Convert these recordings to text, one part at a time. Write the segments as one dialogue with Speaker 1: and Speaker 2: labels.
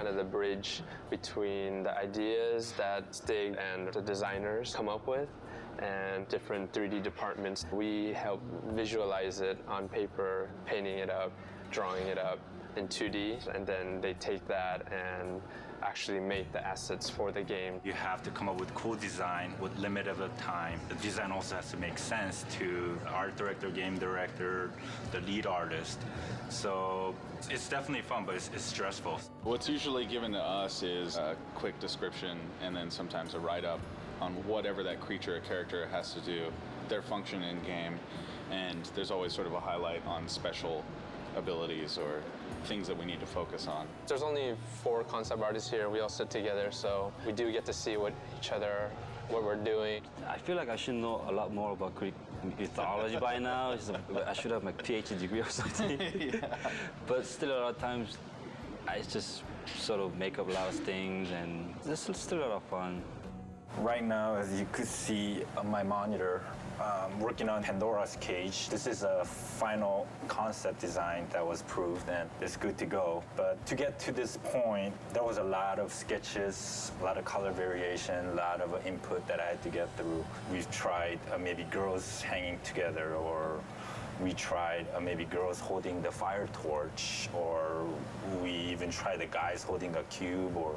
Speaker 1: kind of the bridge between the ideas that Stig and the designers come up with and different 3D departments. We help visualize it on paper, painting it up, drawing it up in 2D, and then they take that and actually make the assets for the game.
Speaker 2: You have to come up with cool design with limited time. The design also has to make sense to the art director, game director, the lead artist. So it's definitely fun, but it's stressful.
Speaker 3: What's usually given to us is a quick description and then sometimes a write-up on whatever that creature or character has to do, their function in game, and there's always sort of a highlight on special abilities or things that we need to focus on.
Speaker 1: There's only 4 concept artists here. We all sit together, so we do get to see what we're doing.
Speaker 4: I feel like I should know a lot more about Greek mythology by now. I should have my PhD degree or something.
Speaker 3: Yeah.
Speaker 4: But still, a lot of times, I just sort of make up a lot of things, and it's still a lot of fun.
Speaker 2: Right now, as you could see on my monitor, working on Pandora's Cage. This is a final concept design that was proved and it's good to go. But to get to this point, there was a lot of sketches, a lot of color variation, a lot of input that I had to get through. We've tried maybe girls hanging together, or we tried maybe girls holding the fire torch, or we even tried the guys holding a cube, or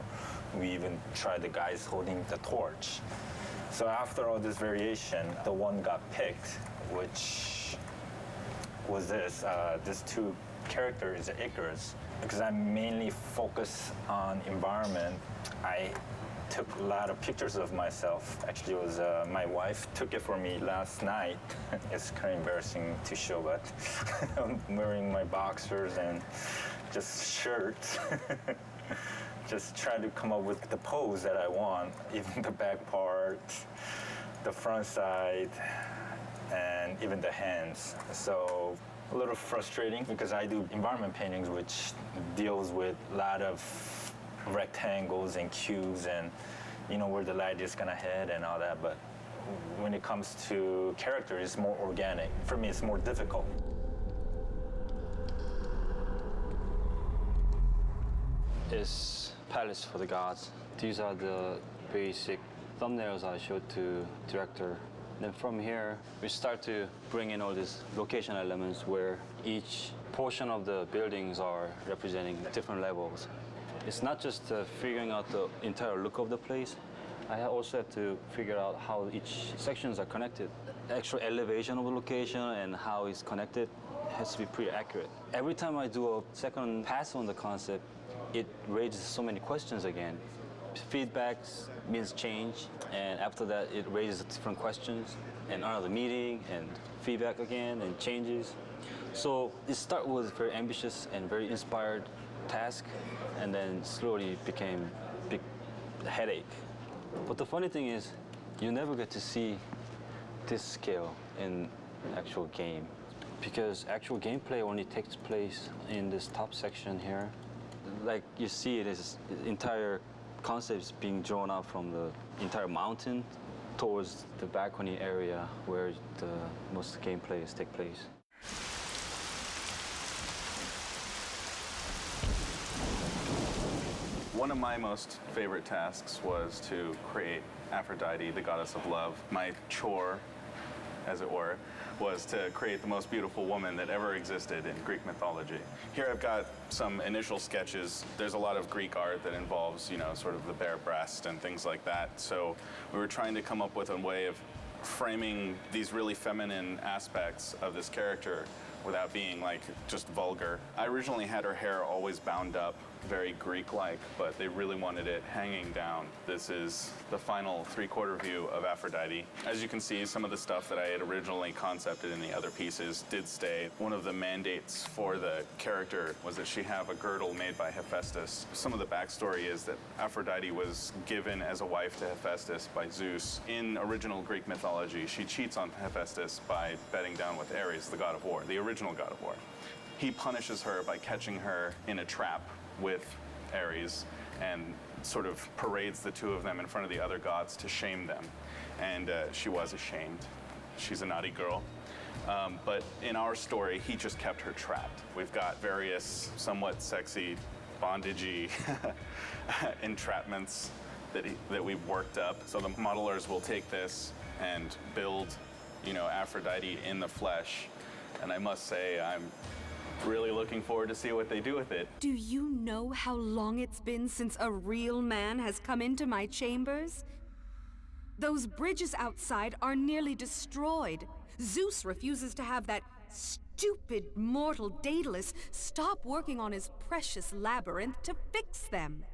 Speaker 2: we even tried the guys holding the torch. So after all this variation, the one got picked, which was this 2 characters, Icarus. Because I mainly focus on environment, I took a lot of pictures of myself. Actually, it was my wife took it for me last night. It's kind of embarrassing to show, but I'm wearing my boxers and just shirts. Just try to come up with the pose that I want, even the back part, the front side, and even the hands. So a little frustrating because I do environment paintings, which deals with a lot of rectangles and cubes and where the light is gonna head and all that. But when it comes to character, it's more organic. For me, it's more difficult.
Speaker 4: Is Palace for the Gods. These are the basic thumbnails I showed to director. Then from here, we start to bring in all these location elements where each portion of the buildings are representing different levels. It's not just figuring out the entire look of the place. I also have to figure out how each sections are connected. The actual elevation of the location and how it's connected has to be pretty accurate. Every time I do a second pass on the concept, it raises so many questions again. Feedbacks means change, and after that it raises different questions, and another meeting, and feedback again, and changes. So it started with very ambitious and very inspired task, and then slowly became a big headache. But the funny thing is, you never get to see this scale in actual game, because actual gameplay only takes place in this top section here. Like you see, this entire concept is being drawn out from the entire mountain towards the balcony area where the most gameplays take place.
Speaker 3: One of my most favorite tasks was to create Aphrodite, the goddess of love. My chore, as it were, was to create the most beautiful woman that ever existed in Greek mythology. Here I've got some initial sketches. There's a lot of Greek art that involves, sort of the bare breast and things like that. So we were trying to come up with a way of framing these really feminine aspects of this character without being just vulgar. I originally had her hair always bound up, very Greek-like, but they really wanted it hanging down. This is the final 3/4 view of Aphrodite. As you can see, some of the stuff that I had originally concepted in the other pieces did stay. One of the mandates for the character was that she have a girdle made by Hephaestus. Some of the backstory is that Aphrodite was given as a wife to Hephaestus by Zeus. In original Greek mythology, she cheats on Hephaestus by bedding down with Ares, the god of war, the original god of war. He punishes her by catching her in a trap with Ares and sort of parades the two of them in front of the other gods to shame them. And she was ashamed. She's a naughty girl. But in our story, he just kept her trapped. We've got various somewhat sexy bondagey entrapments that we've worked up. So the modelers will take this and build, Aphrodite in the flesh. And I must say, I'm really looking forward to see what they do with it.
Speaker 5: Do you know how long it's been since a real man has come into my chambers? Those bridges outside are nearly destroyed. Zeus refuses to have that stupid mortal Daedalus stop working on his precious labyrinth to fix them.